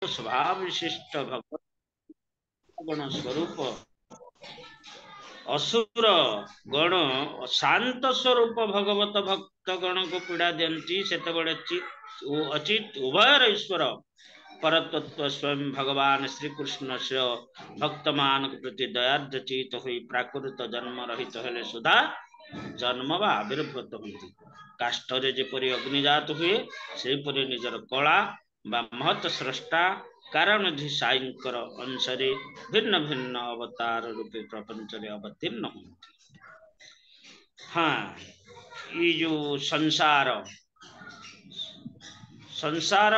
स्वभाव विशिष्ट भगवत गुण स्वरूप असुर गण शांत स्वरूप भगवत भक्त गण को पीड़ा दियंती सेतबेले अचित उभयर ईश्वर परतत्व स्वयं भगवान श्री कृष्ण से भक्त मान प्रति दयार्द चित हुई प्राकृत जन्म रहित हेले सुधा जन्म व आविर्भूत होती काष्ठरे जेपरि अग्निजात हुए सेपरि निजर कला बा महत स्रष्टा कारण साईंकर अंशरे भिन्न भिन्न अवतार रूपे प्रपंच अवतीर्ण होती। हाँ ये जो संसार संसार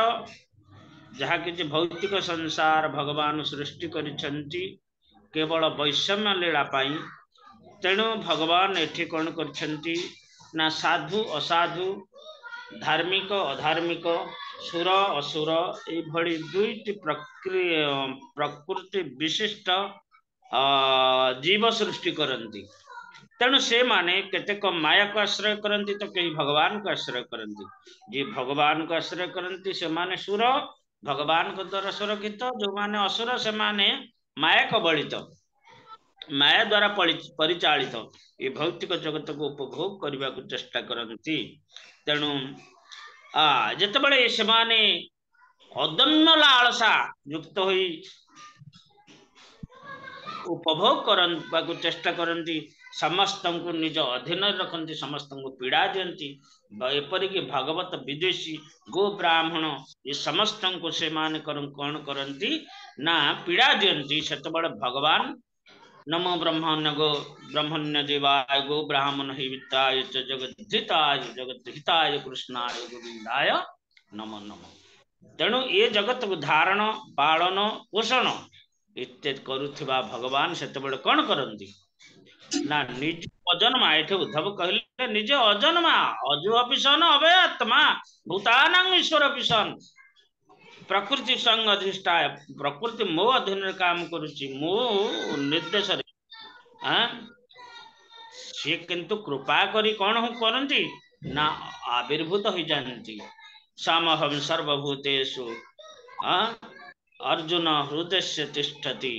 जहाँ कि भौतिक संसार भगवान सृष्टि करिछंती केवल वैषम्य लीला पाई तेणु भगवान एठी कौन करछंती ना साधु असाधु धार्मिक अधार्मिक सुर असुर ये दुईटी प्रकृति विशिष्ट जीव सृष्टि करती तेणु से माने केतेक माया को आश्रय करती तो कहीं भगवान को आश्रय करती जी भगवान को आश्रय करती से माने सुर भगवान को द्वारा सुरक्षित जो माने असुर से माने माया कबलित माया द्वारा परिचालित ये भौतिक जगत को उपभोग करने को चेष्टा करती तेणु जितेबाला से अदम्य लालसा युक्त हुई उपभोग करने को चेष्टा करती समस्त को निज अधीन रखती समस्त को पीड़ा दियंती एपरिक भगवत विदेशी गो ब्राह्मण ये समस्त को से माने कौन करती ना पीड़ा दियंती सेतबेले भगवान नमो ब्रह्मण्य गो ब्रह्मण्य देवाय गो ब्राह्मण हिताय जगद्धिताय जगद्धिताय कृष्णाय गोविंदाय नमो नमो तेणु ये जगत को धारण पालन पोषण इत्यादि करुथिबा भगवान सेतबेले कौन करती ना निज अजन्मा एठे उद्धव कहले निज अजन्मा अजु अपिसन अभय आत्मा भूतानां ईश्वर अपिसन प्रकृति संग अधिष्ठाय प्रकृति मो अधीन काम करुची मो निर्देश सी किंतु कृपा करी कौन करती ना आविर्भूत हो जाती समहम सर्वभूतेषु अर्जुन हृदय से तिष्ठति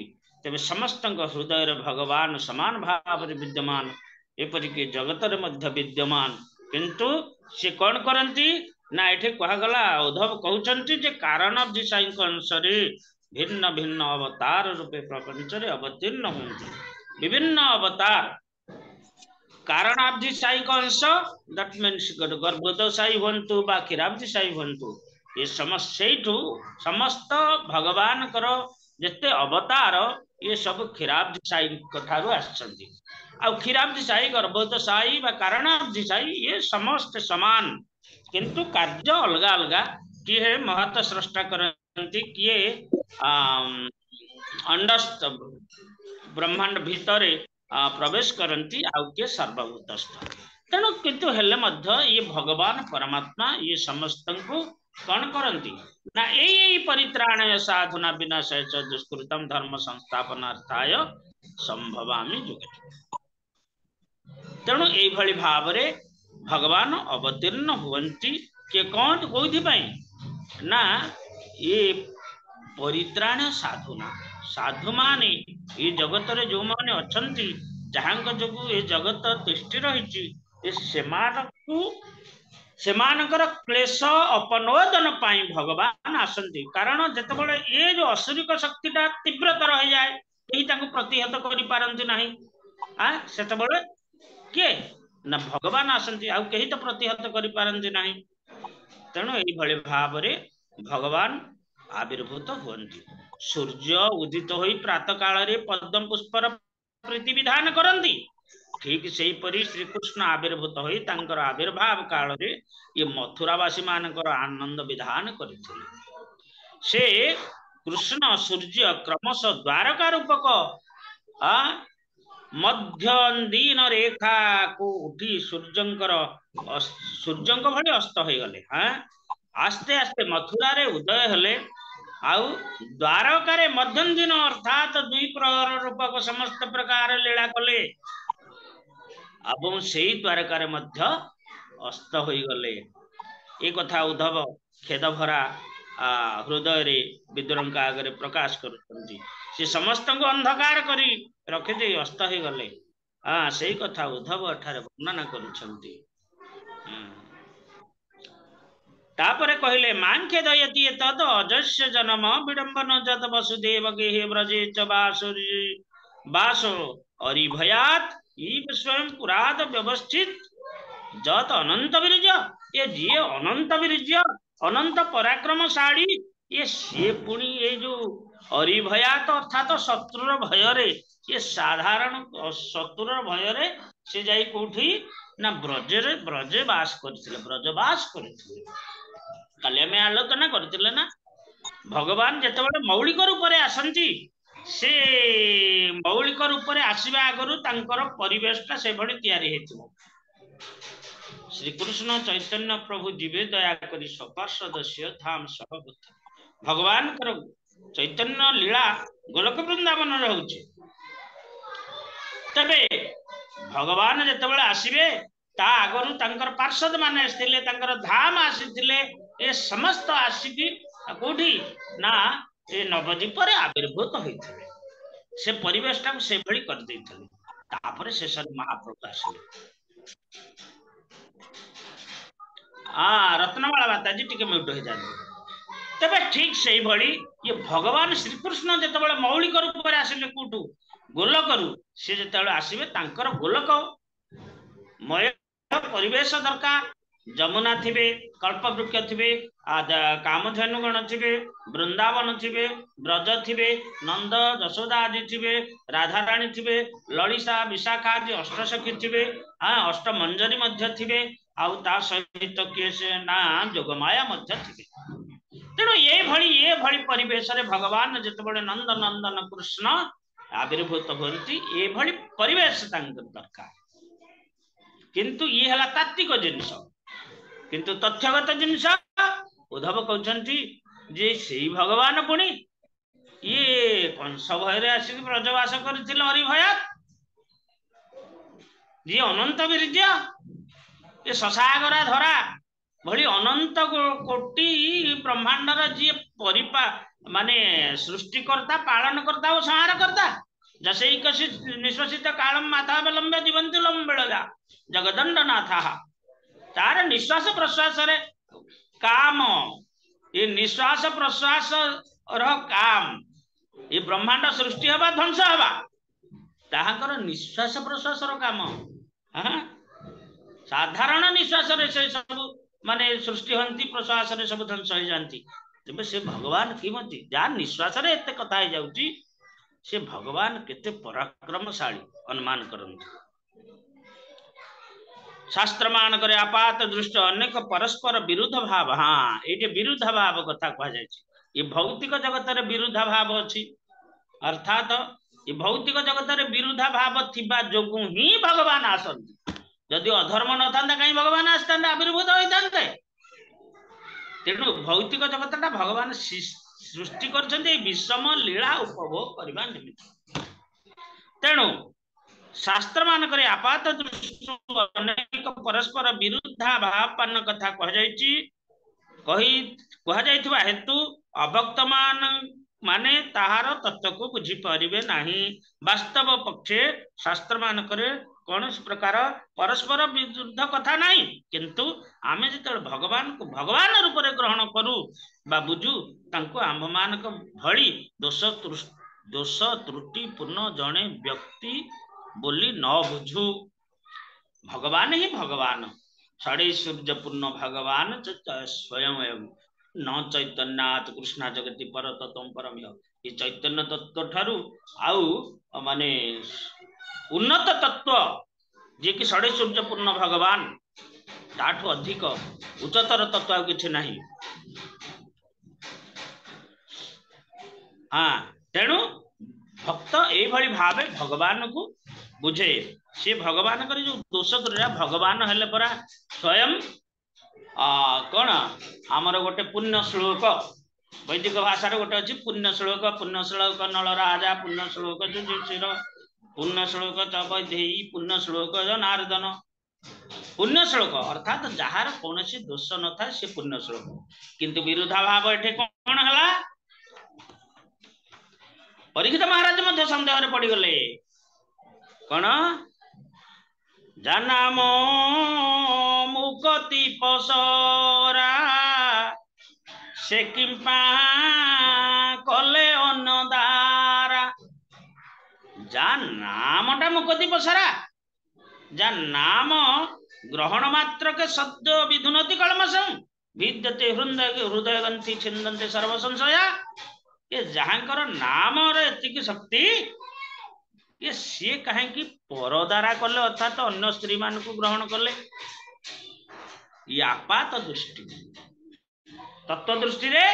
तेज समस्त हृदय भगवान समान भाव विद्यमान एपरिक जगत मध्य विद्यमान किंतु सी कौन करती ना ये कहगला उद्धव कहते जे कारण साई अंशरे भिन्न भिन्न अवतार रूपे प्रपंच अवतीर्ण होती विभिन्न अवतार कारणाब्धि साई अंश दैट मीन्स गर्भोदशाई हूँ बा क्षीराब्धि साई हूँ ये समस्त भगवान कर जिते अवतार ये सब क्षीराब्धि साई ठारू आसछंती आ क्षीराब्धि साई गर्भोदशाई बा कारणाब्धि साई ये समस्त समान किंतु कार्य अलग अलग किए महत स्रष्टा करती किए अंडस्थ ब्रह्मांड भितर प्रवेश करती आउ किए सर्वभूतस्थ तेणु किंतु हेले मध्य ये भगवान परमात्मा ये समस्त को कौन करती ना यही परित्राणय साधुना विनाशाय च दुष्कृतम धर्म संस्थापनार्थाय संभवामि जुगे तेणु यही भाव रे भगवान अवतीर्ण हुवंती के कौन कोथि ना ये परित्राण साधुना साधु माने ये जगत रे जो माने अछंती जहांक जोगु ये जगत तिष्ठि रही सेमानकर क्लेश अपनोदन पाई भगवान आसंती कारण जेतेबेले ये जो असुरिक शक्तिटा तीव्रतर हो जाए यही तांको प्रतिहत करि पारंती नाही सेतेबेले के ना भगवान आसंती आउ कहीं तो प्रतिहत करि पारंती नाही तेणु यही भाव रे भगवान आविर्भूत हुवंती सूर्य उदित होई प्रातः काल रे पद्म पुष्पर प्रीति विधान करंती ठीक से परी श्री कृष्ण आविर्भूत होई तांकर आविर्भाव काल रे ये मथुरावासी मानकर आनंद विधान करथिले से कृष्ण सूर्य क्रमश द्वारका रूपक मध्यदीन रेखा को उठी सूर्यंक भली अस्त हो गले आस्ते आस्ते मथुरा रे उदय हेले आउ द्वारका रे मध्यम दिन अर्थात दुई प्रहर रूपक समस्त प्रकार लीला कले से द्वारका रे मध्य अस्त हो गले। एक कथा उद्धव खेद भरा हृदय रे विदुर आगे प्रकाश करते से समस्त को अंधकार करी रखिदे अस्त हो गले से कथा उद्धव एठारे वर्णना करुछंती। तापरे कहले मांख्य दयति तद अजस्य जन्म विडंबन जत वसुदेव गेहे व्रजे च वासो अरिभयात ईव स्वयं पुराद व्यवस्थित जत अनंत वीर्य ये जी अनंत वीर्य अनंत पराक्रमशाली ये सी पुणी ये जो अरिभयात अर्थात शत्रुर भय ये साधारण शत्रुर भय से जाई कोठी ना ब्रजे ब्रजे बास करथिले ब्रजवास करथिले काली आम आलोचना करथिले ना भगवान जेतेबेले मौलिक रूप रे आसंती से मौलिक रूप रे आसीबा आगरु तांकर परिवेशटा से भली तयारी हेतिबो। श्री कृष्ण चैतन्य प्रभु जीवे दया करी सपार्षद धाम सह भगवान कर चैतन्य लीला गोलक वृंदावन रहउचे तबे भगवान जेतेबेले आसीबे ता आगरु तांकर पार्षद माने आस्थिले तांकर धाम आसीथिले ए समस्त आसिकी कोठी ना ए नवद्वीप रे आविर्भूत होइथिले से परिवेशटा से भली कर देइथिले तापरे शेषर महाप्रभु आसीले। रत्नमाला माताजी टिके म्यूट हो जाए तबे ठीक से भली ये भगवान श्रीकृष्ण जेतेबेले मौलिक रूप रे आसिले कोठू गोलकरू से जेतेबेले आसीबे तांकर गोलक मय परिवेश दरकार जमुना थिबे कल्पवृक्ष थिबे कामधेनुगण थिबे वृंदावन थिबे ब्रज थिबे नंद यशोदा आदि थिबे राधाराणी थिबे ललिता विशाखा आदि अष्टसखी थिबे अष्टमंजरी मध्य थिबे आउ ता सहित किए से ना जोगमाया मध्य थिबे तेणु ये भली परिवेश रे भगवान जेतेबेले नंद नंदन कृष्ण आविर्भूत होती ये भली परिवेश तांकर दरकार किंतु ये हला तात्विक जिनिस किंतु तथ्यगत जिनिस उद्धव कहते जे से भगवान पुणी ये कंस भय आसिक ब्रजवास करथिले हरिभयात जी अनंत वीर्य ये ससागरा धरा भली अनंत कोटि ब्रह्मांडर जी परिपा माने सृष्टिकर्ता पालन करता और संहार करता जैसे निश्वसित कालम माथावलंब्य जीवंती लंबेलगा जगदंड नाथा तार निश्वास प्रश्वास रे काम ये निश्वास प्रश्वास काम ये ब्रह्मांड सृष्टि हवा ध्वंस हवा ताहाकर निश्वास प्रश्वास काम साधारण निश्वास रे से सब माने सृष्टि हंती प्रश्वास रे सब ध्वंस हो जाती तेबे से भगवान किमती जा निश्वास रे एते कथा हो जाउची से भगवान केते पराक्रमशाली अनुमान करंती। शास्त्र मान करे आपात दृष्टि अनेक परस्पर विरुद्ध भाव ये विरुद्ध भाव कथा कह जाए ये भौतिक जगत रे विरुद्ध भाव अच्छी अर्थात ये भौतिक जगत रे विरुद्ध भाव थिबा जोगु ही भगवान आसंती जदि अधर्म न था कहीं भगवान आसता आविर्भूत होते तेणु भौतिक जगत भगवान सृष्टि कर विषम लीला उपभोग करने निमित्त तेणु शास्त्र मान करे आपात दृष्टि अनेक परस्पर विरुद्धा भावपन्न कथा कह हेतु अभक्त मान माने ताहार तत्व को बुझी परिबे नाही वास्तव पक्षे शास्त्र मान करे कौन प्रकार परस्पर विरुद्ध कथा नहीं किंतु आमे जिते भगवान को भगवान रूप में ग्रहण करू बा बुझू तांको आम मान भली दोष त्रुटि पूर्ण जड़े व्यक्ति बोली न बुझू भगवान ही भगवान साढ़े सूर्य पूर्ण भगवान स्वयं न चैतन्यात कृष्णा जगति पर तत्व परम ये चैतन्य तत्व ठारू आउ माने उन्नत तत्व जे कि साढ़े सूर्य पूर्ण भगवान ताठू अधिक उच्चतर तत्व आ किछि नहीं। हाँ तेणु भक्त एभली भावे भगवान को बुझे सी भगवान कर जो दोष दुरा भगवान हेले परा स्वयं कौन आमर गोटे पुण्य श्लोक वैदिक भाषा गोटे अच्छी पुण्य श्लोक नल राजा पुण्य श्लोक युधिष्ठिर पुण्य श्लोक च वैदेही पुण्य श्लोक नारदन पुण्य श्लोक अर्थात जार कौन दोष न था से पुण्य श्लोक किंतु विरुद्धा भाव एठे कौन हला परीक्षित महाराज मध्य संदेह रे पड़ी गले कौन जनाम मुकति पसरा से किंपा कले अन्नदारा जा नामटा मुकति पसरा जा नाम ग्रहण मात्र के सद्य विधुनति कलमसं विद्यते हृदय गंथि छिंदन्ते सर्व संशया ये जहांकर नाम रे एतिकी शक्ति ये सी कहीं परदारा कले अर्थात अन्य स्त्री मान को ग्रहण कले ये आपात दृष्टि तत्व दृष्टि रे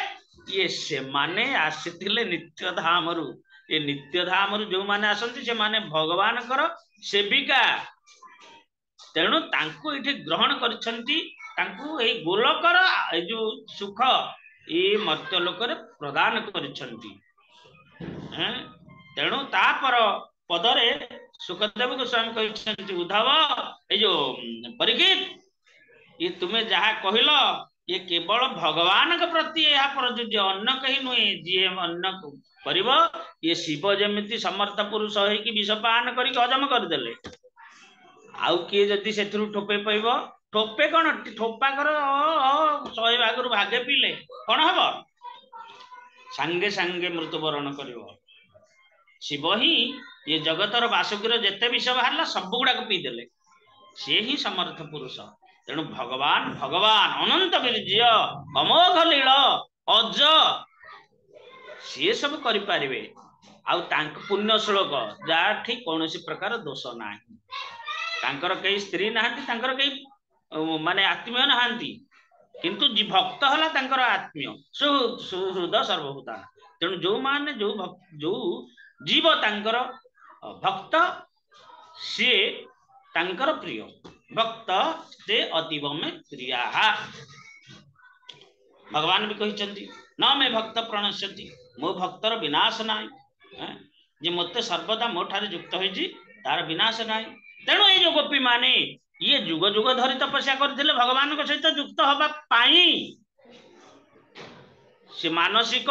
ये से माने आसीथिले नित्य धामरु ये नित्य धामरु जो माने आसंती से माने भगवान कर सेविका तेणु तांको इठी ग्रहण करछंती तांको ए गोलकर ए जो सुख ए मर्त्य लोक रे प्रदान करछंती तेणु तापर पदरे सुखदेव गोस्वामी कहछंती उद्धव ए जो परीक्षित ये तुम्हें जहा कहिलो ये केवल भगवान के प्रति यह प्रयोज्य अन्न कहीं नुहे जी अन्न करिवो ये शिव जेमिति समर्थ पुरुष होई कि विषपान करी हजम करदेले आउ किए जदि से ठोपे पैब ठोपे कौन ठोपा कर 100 भाग भागे पीले कौन हम सांगे सांगे मृत्युवरण कर शिव ही ये जगतर बासुकीर जेते विष बाहर सब गुड़ा पीदेले सी ही समर्थ पुरुष तेणु भगवान भगवान अनंत वीर्य अमोघ लील अज सी सब करें पुण्य श्लोक जहाँ ठीक कौन प्रकार दोष ना तांकर कई स्त्री नहांती तांकर कई माने आत्मीय नहांती किंतु जी भक्त हला तांकर आत्मीय सुहृद सर्वभूता तेणु जो माने जो जीव तांकर भक्त सी तांकर प्रिय भक्त ते अतीव में प्रिया भगवान भी कहते न मे भक्त प्रणश्यति मो भक्तर विनाश ना जे मते सर्वदा मो ठारे युक्त होइछि तार विनाश ना तेणु ये जो गोपी माने ये जुग जुग धरी तपस्या करथिले भगवान को सहित युक्त हबा पाई से मानसिक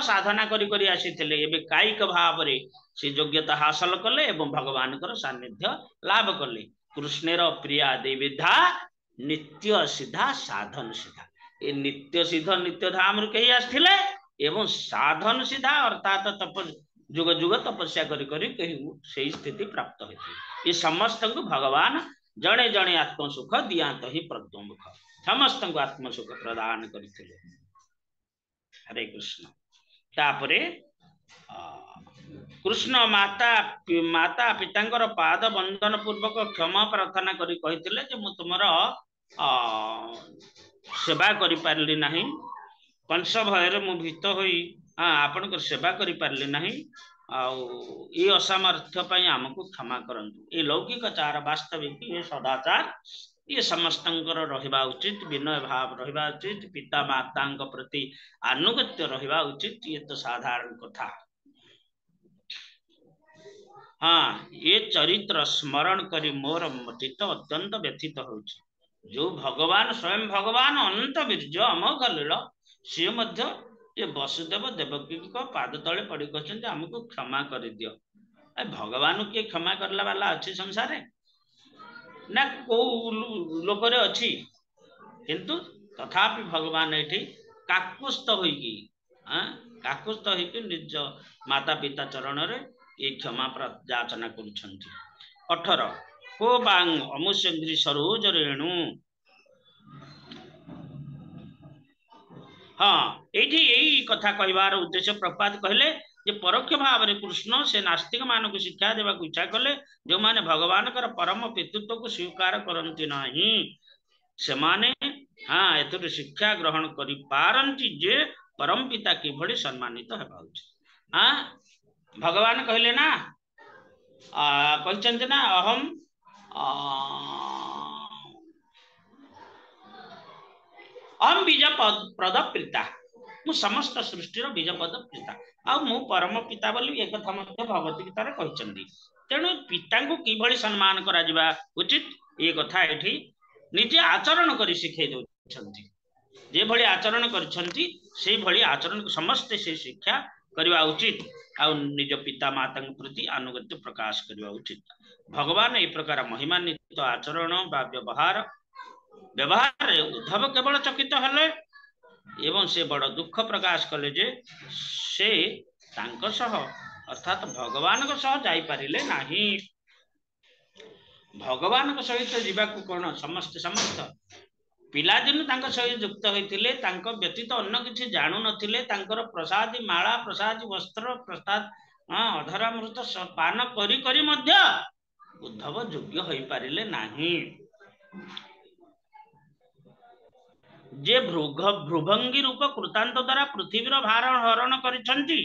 साधना करी करी आसीथिले एबे कायिक भाव रे से योग्यता हासिल कले एवं भगवान कर सानिध्य लाभ कले कृष्णेर प्रिया देविधा नित्य सिद्धा साधन सिद्धा ये नित्य सिद्ध नित्य धाम रे कही आथिले एवं साधन सिद्धा अर्थात तप जुग जुग तपस्या करी करी कही सही स्थिति प्राप्त होती ये समस्त को भगवान जड़े जड़े आत्मसुख दियांत ही प्रद्युम्मुख समस्त को आत्मसुख प्रदान करते हरे कृष्ण तापरे कृष्ण माता माता पिता पाद बंदन पूर्वक क्षमा प्रार्थना करी कहिथिले जे मु तुमर सेवा करि पारली नाही कंस भୟରେ मु भीत होई आपण सेवा करि पारली नाही ये असामर्थ्य आमको क्षमा करंतु ये लौकिक चार वास्तविक ये सदाचार ये समस्त रहिबा उचित विनय भाव रहिबा उचित पिता माता प्रति आनुगत्य रहिबा उचित ये तो साधारण कथा हाँ ये चरित्र स्मरण करी मोर चित्त अत्यंत व्यथित होउछि जो भगवान स्वयं भगवान अनंत वीर्य अमोघ लील सी मध्य ये वसुदेव देवकी को पाद तले पड़ी कहते हमको क्षमा कर दियो भगवान किए क्षमा करला वाला अच्छी संसार ना को लोक अच्छी किंतु तथापि भगवान ये काकुस्थ होइकी काकुस्थ होइकी निज माता पिता चरण रे ये क्षमा याचना करुछंती 18 को बांग अमुष्यग्री सरोज रेणु हाँ यही कथा कहबार उद्देश्य प्रपात कहले जे परोक्ष भाव में कृष्ण से नास्तिक मान को शिक्षा देवा इच्छा कले जो माने भगवान कर परम पितृत्व को स्वीकार करती नहीं से माने हाँ एथुर शिक्षा ग्रहण करि पारंती जे परम पिता किभଳି सम्मानित हेबा उचित हाँ भगवान कहले ना कहते ना अहम अहम बीज पद प्रीता मु समस्त सृष्टि बीज पद प्रीता आ मु परम पिता बोली एक कथा मध्य भगवती गीतार कहते तेणु पिता को किभଳି सम्मान करा उचित ये कथा एठी निजे आचरण करी शिखै दउछन्ति जे भली आचरण करछन्ति से भली आचरण समस्त से शिक्षा करवा उचित आ निज पिता माता प्रति अनुगत्य प्रकाश करवा उचित भगवान ए प्रकार महिमान्वित आचरण बा व्यवहार व्यवहार उद्धव केवल चकित हेले एवं से बड़ दुख प्रकाश कले जे से तांको सह अर्थात भगवान को सह जाई पारिले नाही भगवान को सहित जीवाकू कोन समस्त समस्त पिलादिन तांको सहित युक्त होइतिले तांको व्यतीत अन्य किछि जानु नथिले तांकर प्रसादी माला प्रसादी वस्त्र प्रसाद अधरामृत पान करी करी मध्य उद्धव योग्य होई पारिले नाही जे भ्रुभंगी रूप कृतांत द्वारा पृथ्वीर भार हरण करिसंती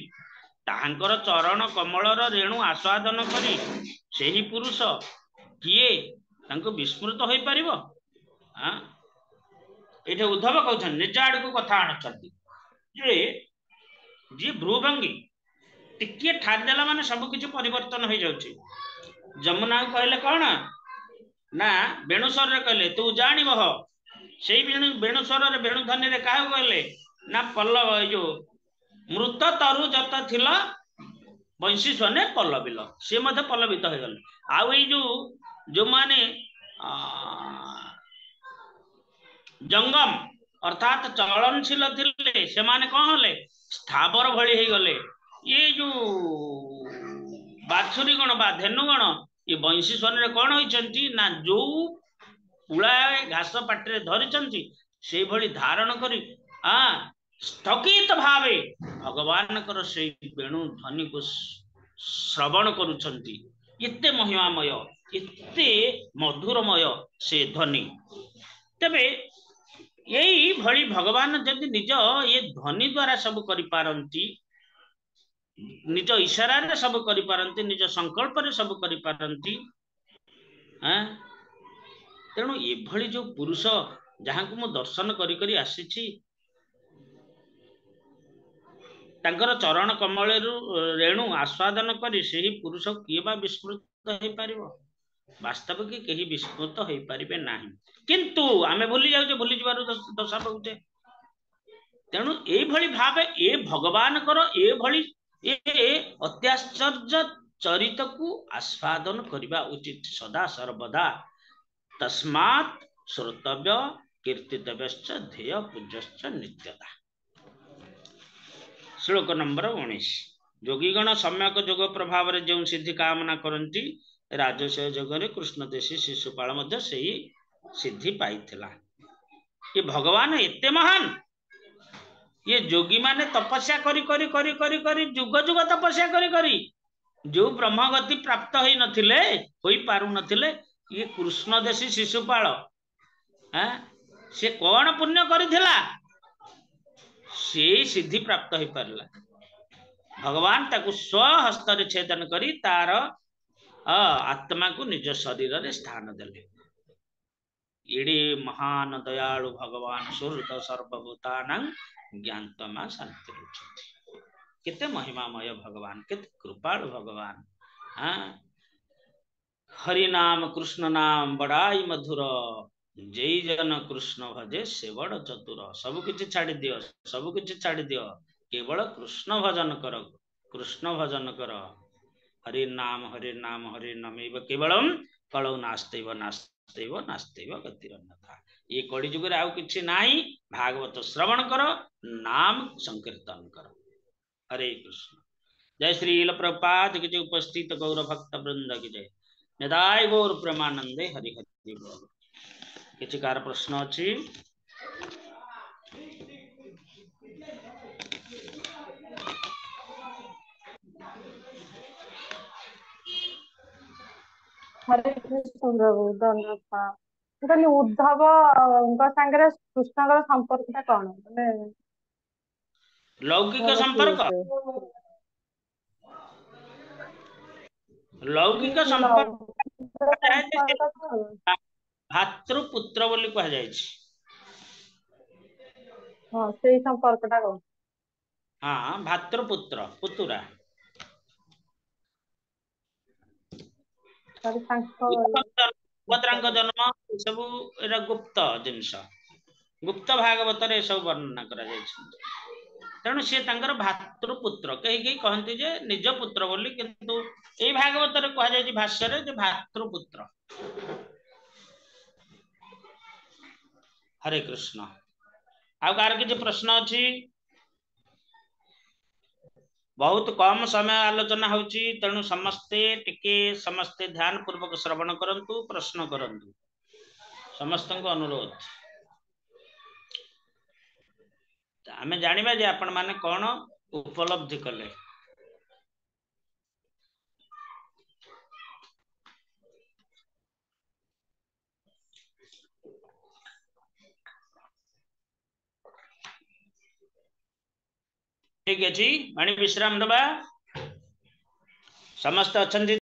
तांकर चरण कमलर रेणु आस्वादन करी सेही पुरुष किए तांको विस्मृत होई परिबो ये उद्धव कहते निज आड़ को कथा आणुचंती जे जी भ्रुभंगी टिके ठारिदेला माने सब किछि परिवर्तन हो जाउछि जमुना कहले कौन ना बेणुस्वर रे कहले तू जानिब से बेणुस्वर रे बेणुध्वनि रे काहे कहले ना पल्लव जो मृत तरु जत थिला बंशी स्वने पल्लविल से मध्य पल्लवित हो गले आउ ए जो माने जंगम अर्थात चलनशील थिले से माने कौन हले स्थावर भली हो गले ये जो बाछुरी गण बा धेनु गण ये बंशी स्वन रे कौन होइचंती ना जो पुळाए घास पाटरे धरिचंती से भली धारण करी स्थगित भावे भगवान कर से वेणु ध्वनि को श्रवण करुचंती इत्ते महिमामय इत्ते मधुरमय से ध्वनि तबे यही भली भगवान जदि निज ये ध्वनि द्वारा सब करि पारंती निज इशारा रे सब करि पारंती निज संकल्प रे सब करि पारंती तेणु ये भली जो पुरुष जहां को मु दर्शन करी करी आसीछि तांकर चरण कमल रेणु आस्वादन करी सेही पुरुष किए बा विस्मृत हो पारिबो वास्तव की कहीं विस्मृत हो पारिबे नाही किंतु आमे भूली जाउचे भूली जबार दशा पाउचे तेणु ए भली भावे ए भगवान कर ए भली ए अत्याश्चर्य चरित को आस्वादन करबा उचित सदा सर्वदा तस्मात् श्रोतव्य कीर्तितव्यश्च ध्येय पूज्यश्च नित्यता श्लोक नंबर 19 योगीगण सम्यक जोग प्रभाव रे जो सिद्धि कामना करंती राजस्व जोगरे कृष्ण देशी शिशुपाल मध्य सही सिद्धि पाइथिला ये भगवान एते महान ये योगी माने तपस्या करी करी करी करी करी जुग जुग तपस्या करी करी जो ब्रह्मगति प्राप्त होई नथिले होई पारु नथिले ये कृष्ण देशी शिशुपाल से कौन पुण्य करिथिला से सिद्धि प्राप्त हो पारला भगवान ताकु स्वहस्त रे छेदन करी तार आत्मा को निज शरीर रे स्थान देले एडे महान दयालु भगवान सुहृद सर्वभूतानां ज्ञानतमा शांति रुचति केते महिमामय भगवान केते कृपालु भगवान हरि नाम कृष्ण नाम बड़ाई मधुर जय जन कृष्ण भजे से बड़ चतुर सब किछि छाड़ी दियो सब किछि छाड़ी दियो केवल कृष्ण भजन कर हरि नाम हरि नामैव केवलम कलौ नास्तेव नास्तेव नास्तेव गतिरन्यथा ये कलि जुग रे आउ किछि नाही भागवत श्रवण करो नाम संकीर्तन करो हरे कृष्ण जय श्री प्रभुपाद की जय उपस्थित गौर भक्त वृंद की जय निताय गौर प्रेमानंदे हरि हरि बोल किछि कार प्रश्न अछि हरे कृष्ण प्रभु धन्यवाद कहली उद्धव संगे कृष्ण संपर्क कौन माने लौकिक संपर्क लौकिक संपर्क भातृपुत्र बोली कहा जाय छी हां सेही संपर्कटा कौन हां भातृपुत्र पुतुरा सुभद्राଙ୍କ जन्म सब एरा गुप्त जिनस गुप्त भागवत रे सब वर्णना करा तेणु सी भातृपुत्र कहीं कहते जे निज पुत्र बोली किंतु ए भागवत रे कहा जाय भाष्य रे जे भातृपुत्र। हरे कृष्ण। आउ कार किसी प्रश्न अच्छी? बहुत कम समय आलोचना होची तेणु समस्ते ध्यान पूर्वक श्रवण करंतु प्रश्न करंतु समस्त को अनुरोध। आमे जानिबा जे आपण माने कौन उपलब्धि कले। ठीक है जी, वाणी विश्राम दबा। समस्त अच्छा